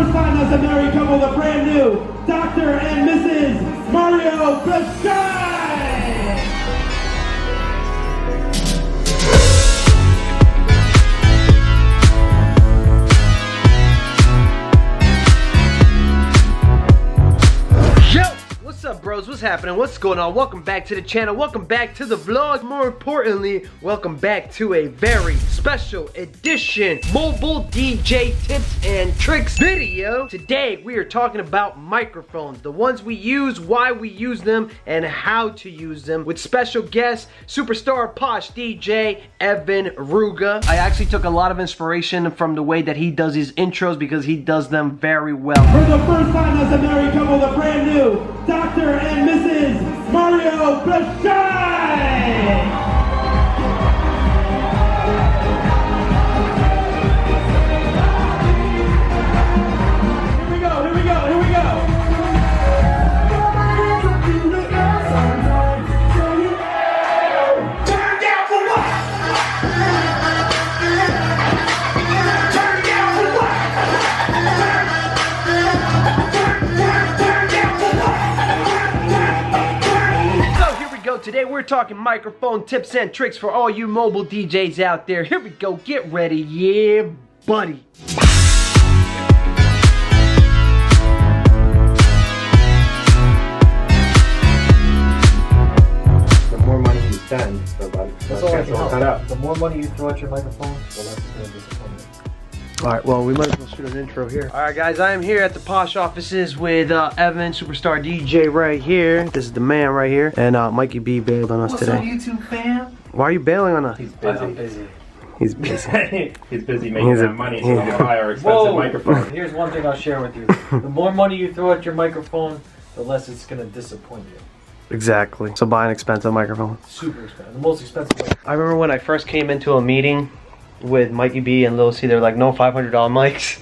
first time as a married couple, the brand new Dr. and Mrs. Mario Posh. What's up, bros? What's happening? What's going on? Welcome back to the channel. Welcome back to the vlog. More importantly, welcome back to a very special edition mobile DJ tips and tricks video. Today we are talking about microphones, the ones we use, why we use them, and how to use them, with special guest superstar Posh DJ Evan Ruga. I actually took a lot of inspiration from the way that he does his intros because he does them very well. For the first time as a married couple, the brand new Dr. and Mrs. Mario Posh. Today we're talking microphone tips and tricks for all you mobile DJs out there. Here we go, get ready, yeah buddy. The more money you spend, the more money you throw at your microphone, the less it's going to disappoint you. Alright, well, we might as well shoot an intro here. Alright guys, I am here at the Posh offices with Evan, superstar DJ right here. This is the man right here. And Mikey B bailed on us today. What's up, YouTube fam? Why are you bailing on us? He's busy. He's busy. He's busy making that money, so I'm gonna buy our expensive microphone. Here's one thing I'll share with you. The more money you throw at your microphone, the less it's going to disappoint you. Exactly. So buy an expensive microphone. Super expensive. The most expensive microphone. I remember when I first came into a meeting with Mikey B and Lil C, they were like, no $500 mics.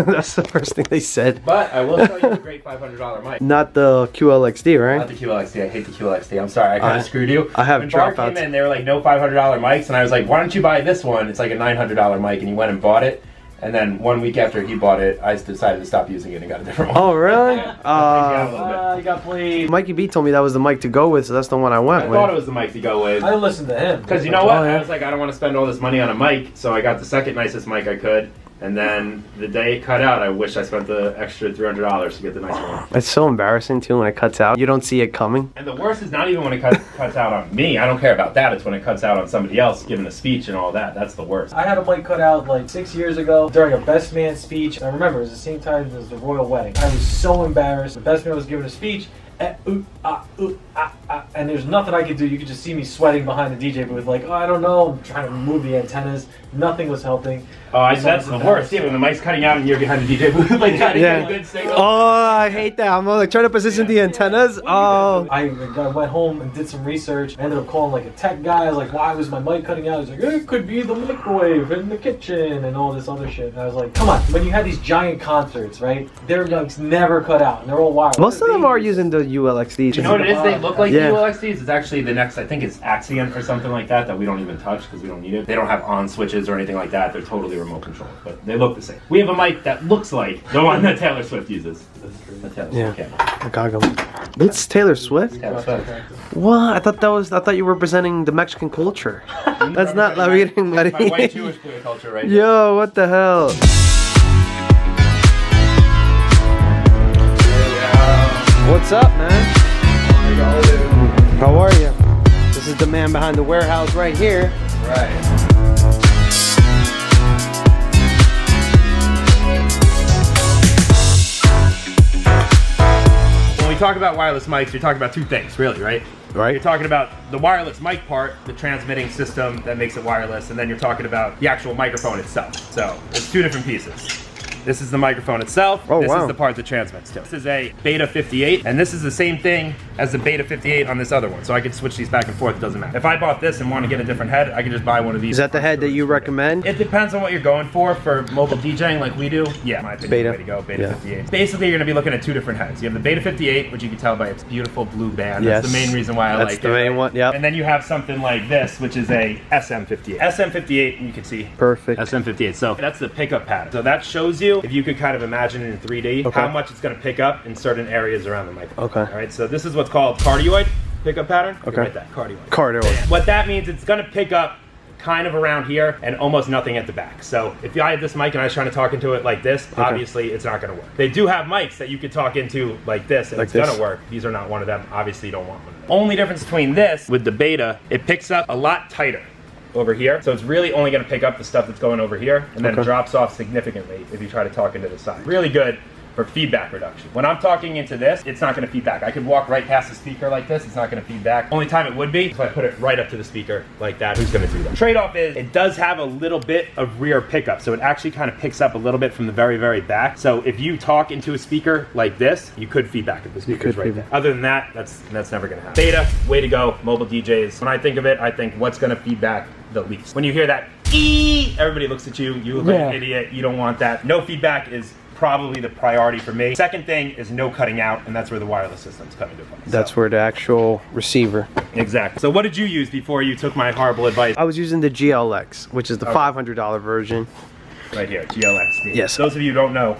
That's the first thing they said. But I will show you a great $500 mic. Not the QLXD, right? Not the QLXD. I hate the QLXD. I'm sorry. I kind of screwed you. I have when Barr dropouts. came in, they were like, no $500 mics, and I was like, why don't you buy this one? It's like a $900 mic, and he went and bought it. And then 1 week after he bought it, I decided to stop using it and got a different one. Oh, really? You got played. Mikey B told me that was the mic to go with, so that's the one I went with. I thought it was the mic to go with. I listened to him. Because you know what? Oh, yeah. I was like, I don't want to spend all this money on a mic, so I got the second nicest mic I could. And then the day it cut out, I wish I spent the extra $300 to get the nicer one. It's so embarrassing too when it cuts out. You don't see it coming. And the worst is not even when it cuts out on me. I don't care about that. It's when it cuts out on somebody else giving a speech and all that. That's the worst. I had a mic cut out like 6 years ago during a best man speech. I remember it was the same time as the royal wedding. I was so embarrassed. The best man was giving a speech. And there's nothing I could do. You could just see me sweating behind the DJ booth, like, oh, I don't know, I'm trying to move the antennas. Nothing was helping. Oh, that's the worst. Yeah, when the mic's cutting out and you're behind the DJ booth, like trying to get a good signal. Oh, I hate that. I'm like trying to position the antennas. Oh. I went home and did some research. I ended up calling like a tech guy. I was like, why was my mic cutting out? He's like, it could be the microwave in the kitchen and all this other shit. And I was like, come on. When you had these giant concerts, right? Their mics never cut out and they're all wireless. Most of them are using the ULXDs. You know what it is? They look like the ULXDs. It's actually the next, I think it's Axiom or something like that we don't even touch because we don't need it. They don't have on switches or anything like that. They're totally remote controlled, but they look the same. We have a mic that looks like the one that Taylor Swift uses. The Taylor Swift camera. Goggle. It's Taylor Swift? Taylor Swift. What? I thought you were representing the Mexican culture. That's not La Virgen Maria. My white Jewish culture right there. Yo, what the hell? What's up, man? How are you? This is the man behind the warehouse right here. Right. When we talk about wireless mics, you're talking about two things, really, right? Right. You're talking about the wireless mic part, the transmitting system that makes it wireless, and then you're talking about the actual microphone itself. So it's two different pieces. This is the microphone itself. Oh, this wow. is the part that transmits to. This is a Beta 58, and this is the same thing as the Beta 58 on this other one. So I can switch these back and forth, it doesn't matter. If I bought this and want to get a different head, I can just buy one of these. Is that the head that you recommend? It depends on what you're going for mobile DJing like we do. Yeah, my opinion, Beta. way to go, Beta 58. Basically, you're gonna be looking at two different heads. You have the Beta 58, which you can tell by its beautiful blue band. Yes. That's the main reason why I like it. That's the main one, yep. And then you have something like this, which is a SM58. SM58, you can see. Perfect. SM58, so that's the pickup pattern. So that shows you you if you could kind of imagine it in 3D, how much it's going to pick up in certain areas around the microphone. Okay. All right, so this is what's called cardioid pickup pattern. Okay. Write that, cardioid. Cardioid. What that means, it's going to pick up kind of around here and almost nothing at the back. So if I had this mic and I was trying to talk into it like this, obviously it's not going to work. They do have mics that you could talk into like this and it's going to work. These are not one of them. Obviously you don't want one. Only difference between this with the beta, it picks up a lot tighter over here. So it's really only going to pick up the stuff that's going over here and then drops off significantly if you try to talk into the side. Really good for feedback reduction. When I'm talking into this, it's not gonna feed back. I could walk right past the speaker like this, it's not gonna feed back. Only time it would be if I put it right up to the speaker like that. Who's gonna do that? Trade-off is it does have a little bit of rear pickup, so it actually kind of picks up a little bit from the very, very back. So if you talk into a speaker like this, you could feedback if the speaker's right there. Other than that, that's never gonna happen. Beta, way to go, mobile DJs. When I think of it, I think what's gonna feed back the least. When you hear that, everybody looks at you, you look like an idiot, you don't want that. No feedback is probably the priority for me. Second thing is no cutting out, and that's where the wireless systems come into play. That's where the actual receiver. Exactly. So what did you use before you took my horrible advice? I was using the GLX, which is the $500 version. Right here, GLX. Yes. Those of you who don't know,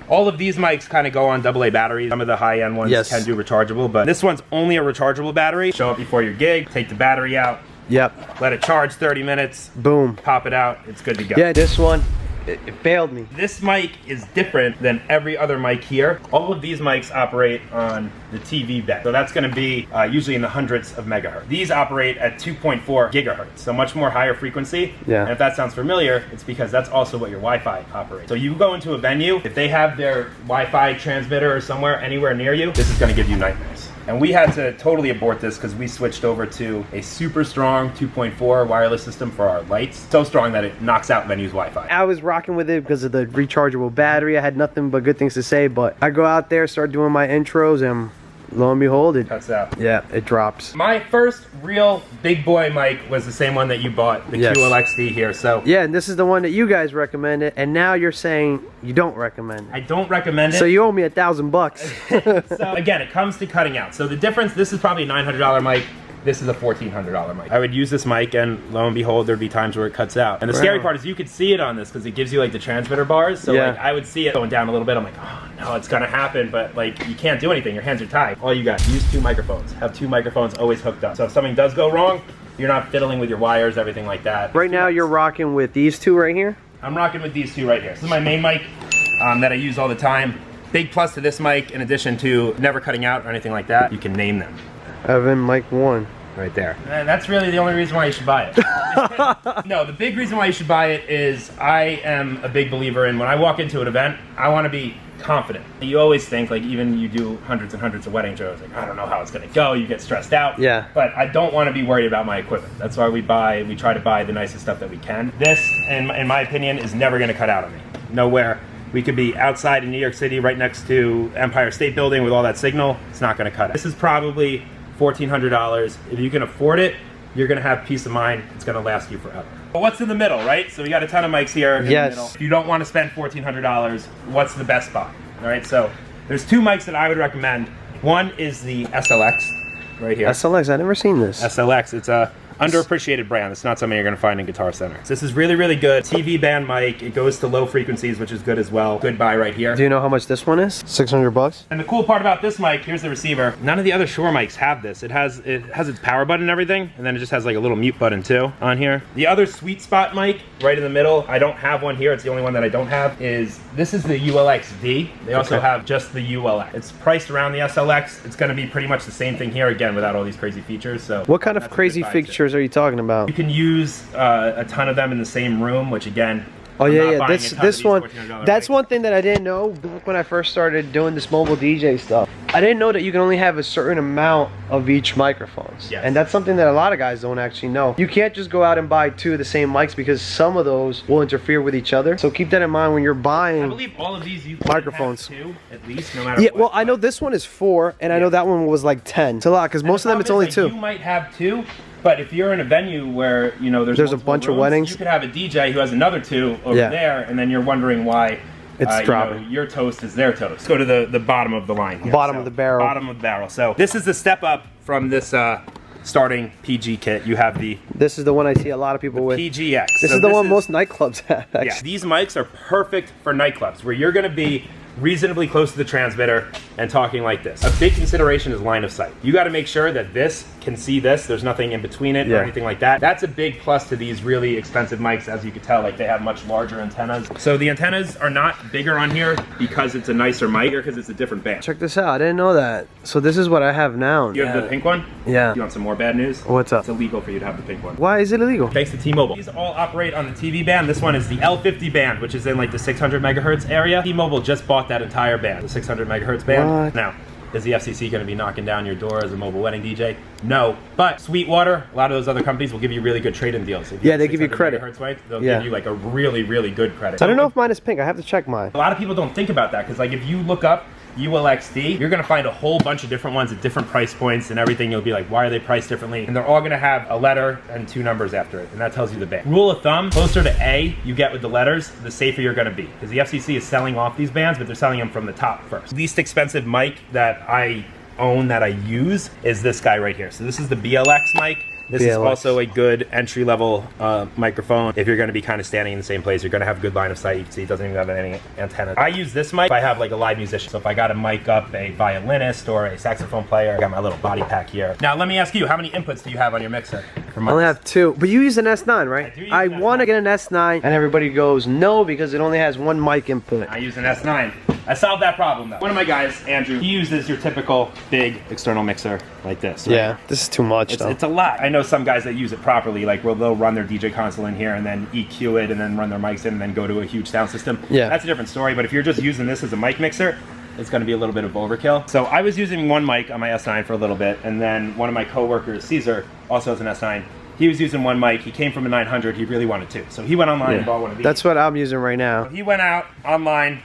all of these mics kind of go on AA batteries. Some of the high-end ones can do rechargeable, but this one's only a rechargeable battery. Show up before your gig, take the battery out. Yep. Let it charge 30 minutes. Boom. Pop it out. It's good to go. Yeah, this one, it failed me. This mic is different than every other mic here. All of these mics operate on the TV bed. So that's gonna be usually in the hundreds of megahertz. These operate at 2.4 gigahertz, so much more higher frequency. Yeah. And if that sounds familiar, it's because that's also what your Wi-Fi operates. So you go into a venue, if they have their Wi-Fi transmitter or somewhere, anywhere near you, this is gonna give you nightmares. And we had to totally abort this because we switched over to a super strong 2.4 wireless system for our lights. So strong that it knocks out venues Wi-Fi. I was rocking with it because of the rechargeable battery. I had nothing but good things to say, but I go out there, start doing my intros, and lo and behold, it cuts out. Yeah, it drops. My first real big boy mic was the same one that you bought, the QLXD here. So yeah, and this is the one that you guys recommended, and now you're saying you don't recommend it. I don't recommend it. So you owe me $1,000. So again, it comes to cutting out. So the difference, this is probably a $900 mic. This is a $1,400 mic. I would use this mic and lo and behold, there'd be times where it cuts out. And the scary part is you could see it on this because it gives you like the transmitter bars. So like I would see it going down a little bit. I'm like, oh no, it's gonna happen. But like you can't do anything. Your hands are tied. All you got, use 2 microphones. Have 2 microphones always hooked up. So if something does go wrong, you're not fiddling with your wires, everything like that. Right now you're rocking with these 2 right here? I'm rocking with these 2 right here. This is my main mic that I use all the time. Big plus to this mic, in addition to never cutting out or anything like that, you can name them. Evan, mic 1. Right there. And that's really the only reason why you should buy it. No, the big reason why you should buy it is I am a big believer in when I walk into an event, I want to be confident. You always think, like even you do hundreds and hundreds of wedding shows, like I don't know how it's going to go, you get stressed out. Yeah. But I don't want to be worried about my equipment. That's why we try to buy the nicest stuff that we can. This, in my opinion, is never going to cut out on me. Nowhere. We could be outside in New York City right next to Empire State Building with all that signal. It's not going to cut out. This is probably $1,400. If you can afford it, you're gonna have peace of mind. It's gonna last you forever. But what's in the middle, right? So we got a ton of mics here in the middle. If you don't want to spend $1,400, what's the best buy? All right, so there's 2 mics that I would recommend. One is the SLX, right here. SLX, I've never seen this. SLX, it's a underappreciated brand. It's not something you're gonna find in Guitar Center. So this is really, really good. TV band mic. It goes to low frequencies, which is good as well. Good buy right here. Do you know how much this one is? $600. And the cool part about this mic, here's the receiver. None of the other Shure mics have this. It has its power button and everything, and then it just has like a little mute button too on here. The other sweet spot mic right in the middle, I don't have one here. It's the only one that I don't have. This is the ULX-V. They also have just the ULX. It's priced around the SLX. It's going to be pretty much the same thing here again without all these crazy features. So what kind of crazy features are you talking about? You can use a ton of them in the same room, which again, oh yeah, this one, that's one thing that I didn't know back when I first started doing this mobile DJ stuff. I didn't know that you can only have a certain amount of each microphones. Yes. And that's something that a lot of guys don't actually know. You can't just go out and buy 2 of the same mics because some of those will interfere with each other. So keep that in mind when you're buying. I believe all of these you can microphones. have 2 at least, no matter what. Yeah, well, I know this one is 4, and I know that one was like 10. It's a lot because most of them it's only 2. You might have 2. But if you're in a venue where, you know, there's a bunch rooms, of weddings, you could have a DJ who has another 2 over there, and then you're wondering why it's dropping. You know, your toast is their toast. Let's go to the bottom of the line here. Bottom of the barrel. Bottom of the barrel. So this is the step up from this starting PG kit. You have the This is the one I see a lot of people with. PGX. This is the one most nightclubs have, actually. Yeah, these mics are perfect for nightclubs where you're gonna be reasonably close to the transmitter and talking like this. A big consideration is line of sight. You gotta make sure that this can see this. There's nothing in between it or anything like that. That's a big plus to these really expensive mics. As you can tell, like they have much larger antennas. So the antennas are not bigger on here because it's a nicer mic or because it's a different band. Check this out, I didn't know that. So this is what I have now. You have the pink one? Yeah. You want some more bad news? What's up? It's illegal for you to have the pink one. Why is it illegal? Thanks to T-Mobile. These all operate on the TV band. This one is the L50 band, which is in like the 600 megahertz area. T-Mobile just bought that entire band, the 600 megahertz band. What? Now, is the FCC going to be knocking down your door as a mobile wedding DJ? No, but Sweetwater, a lot of those other companies will give you really good trade-in deals. If you Yeah, they give you credit. megahertz mic, they'll give you like a really, really good credit. I don't know if mine is pink. I have to check mine. A lot of people don't think about that because like if you look up ULXD, you're gonna find a whole bunch of different ones at different price points and everything. You'll be like, why are they priced differently? And they're all gonna have a letter and 2 numbers after it, and that tells you the band. Rule of thumb, closer to A you get with the letters, the safer you're gonna be. Because the FCC is selling off these bands, but they're selling them from the top first. Least expensive mic that I own, that I use, is this guy right here. So this is the BLX mic. This is also a good entry-level microphone. If you're going to be kind of standing in the same place, you're going to have good line of sight. You can see it doesn't even have any antenna. I use this mic if I have like a live musician. So if I got to mic up a violinist or a saxophone player, I got my little body pack here. Now let me ask you, how many inputs do you have on your mixer? I only have 2, but you use an S9, right? I want to get an S9, and everybody goes no because it only has 1 mic input. I use an S9. I solved that problem though. One of my guys, Andrew, he uses your typical big external mixer like this. Right? Yeah, this is too much though. It's a lot. I know some guys that use it properly, like where they'll run their DJ console in here and then EQ it and then run their mics in and then go to a huge sound system. Yeah. That's a different story, but if you're just using this as a mic mixer, it's going to be a little bit of overkill. So I was using 1 mic on my S9 for a little bit, and then one of my coworkers, Caesar, also has an S9. He was using 1 mic. He came from a 900. He really wanted 2. So he went online and bought one of these. That's what I'm using right now. So he went out online,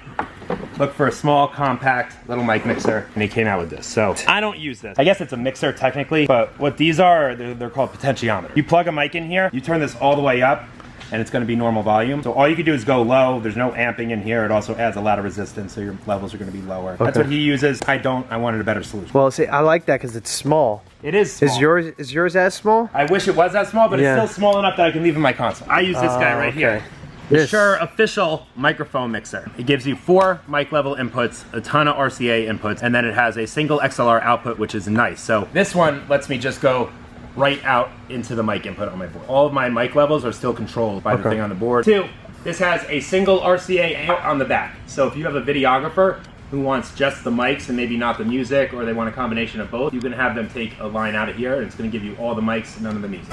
looked for a small, compact little mic mixer, and he came out with this. So I don't use this. I guess it's a mixer technically, but what these are, they're called potentiometers. You plug a mic in here, you turn this all the way up, and it's going to be normal volume. So all you can do is go low. There's no amping in here. It also adds a lot of resistance, so your levels are going to be lower. Okay. That's what he uses. I don't. I wanted a better solution. Well, see, I like that because it's small. It is small. Is yours as small? I wish it was that small, but it's still small enough that I can leave in my console. I use this guy right here. The Shure official microphone mixer. It gives you 4 mic level inputs, a ton of RCA inputs, and then it has a single XLR output, which is nice. So this one lets me just go right out into the mic input on my board. All of my mic levels are still controlled by the thing on the board. 2, this has a single RCA out on the back. So if you have a videographer who wants just the mics and maybe not the music, or they want a combination of both, you can have them take a line out of here and it's going to give you all the mics and none of the music.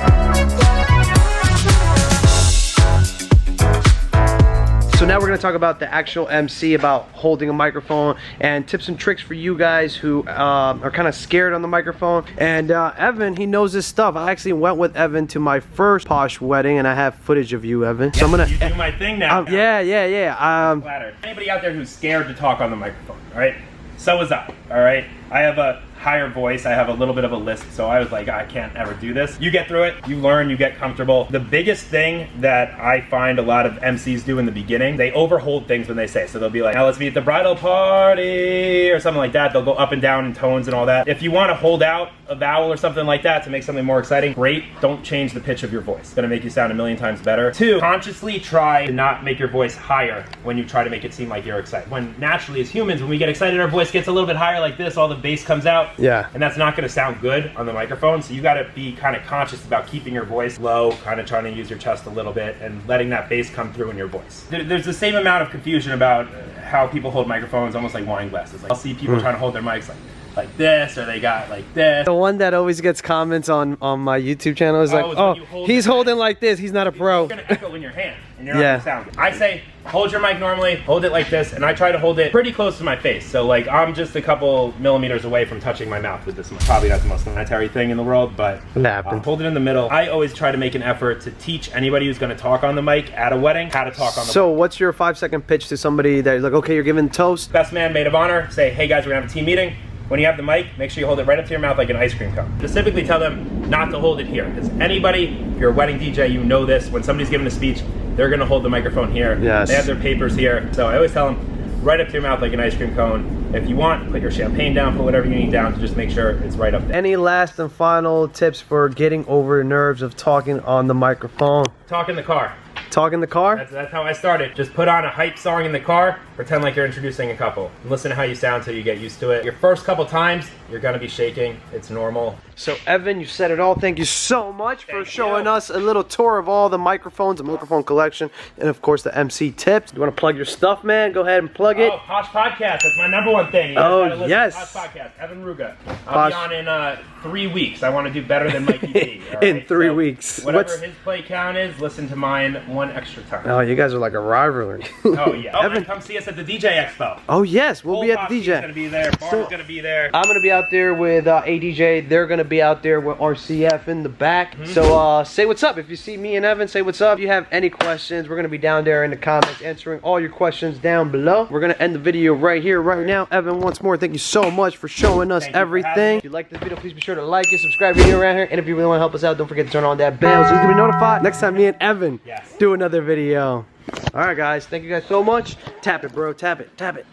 So now we're going to talk about the actual MC, about holding a microphone, and tips and tricks for you guys who are kind of scared on the microphone. And Evan, he knows his stuff. I actually went with Evan to my first Posh wedding, and I have footage of you, Evan. Yes, so I'm gonna, you do my thing now. Yeah. Anybody out there who's scared to talk on the microphone, all right? So was I, all right? I have a higher voice, I have a little bit of a lisp, so I was like, I can't ever do this. You get through it, you learn, you get comfortable. The biggest thing that I find a lot of MCs do in the beginning, they overhold things when they say. So they'll be like, now let's meet at the bridal party, or something like that. They'll go up and down in tones and all that. If you want to hold out a vowel or something like that to make something more exciting, great. Don't change the pitch of your voice. It's gonna make you sound a million times better. 2, consciously try to not make your voice higher when you try to make it seem like you're excited. When naturally as humans, when we get excited, our voice gets a little bit higher like this, all the bass comes out. Yeah. And that's not going to sound good on the microphone, so you got to be kind of conscious about keeping your voice low, kind of trying to use your chest a little bit, and letting that bass come through in your voice. There's the same amount of confusion about how people hold microphones, almost like wine glasses. Like, I'll see people trying to hold their mics like this, or they got like this. The one that always gets comments on my YouTube channel is like, oh, he's holding like this, he's not a pro. It's going to echo in your hand, and you're not going to sound good. I say, hold your mic normally, hold it like this, and I try to hold it pretty close to my face. So like, I'm just a couple millimeters away from touching my mouth with this mic. Probably not the most sanitary thing in the world, but hold it in the middle. I always try to make an effort to teach anybody who's going to talk on the mic at a wedding how to talk on the mic. So what's your 5-second pitch to somebody that is like, okay, you're giving toast? Best man, maid of honor, say, hey guys, we're going to have a team meeting. When you have the mic, make sure you hold it right up to your mouth like an ice cream cone. Specifically tell them not to hold it here, because anybody, if you're a wedding DJ, you know this, when somebody's giving a speech, they're gonna hold the microphone here. Yes. They have their papers here. So I always tell them, right up to your mouth like an ice cream cone. If you want, put your champagne down, put whatever you need down to just make sure it's right up there. Any last and final tips for getting over the nerves of talking on the microphone? Talk in the car. Talk in the car? That's how I started. Just put on a hype song in the car, pretend like you're introducing a couple. And listen to how you sound till you get used to it. Your first couple times, you're gonna be shaking. It's normal. So Evan, you said it all. Thank you so much for showing us a little tour of all the microphones, the microphone collection, and of course the MC tips. You wanna plug your stuff, man? Go ahead and plug it. Oh, Posh Podcast. That's my #1 thing. You guys gotta listen to Posh Podcast. Evan Ruga. I'll be on in 3 weeks. I want to do better than Mikey B. Right? In 3 weeks. Whatever his play count is, listen to mine 1 extra time. Oh, you guys are like a rivalry. Oh yeah. Oh, Evan, and come see us at the DJ Expo. oh yes, we'll be at the DJ. Gonna be there. Barr's gonna be there. I'm gonna be out there with ADJ. They're gonna be out there with RCF in the back. So say what's up. If you see me and Evan, say what's up. If you have any questions, we're gonna be down there in the comments answering all your questions down below. We're gonna end the video right here, right now. Evan, once more, thank you so much for showing us everything. If you like this video, please be sure to like it, subscribe if you're new around here, and if you really want to help us out, don't forget to turn on that bell so you can be notified next time me and Evan do another video. All right, guys, thank you guys so much. Tap it, bro. Tap it. Tap it.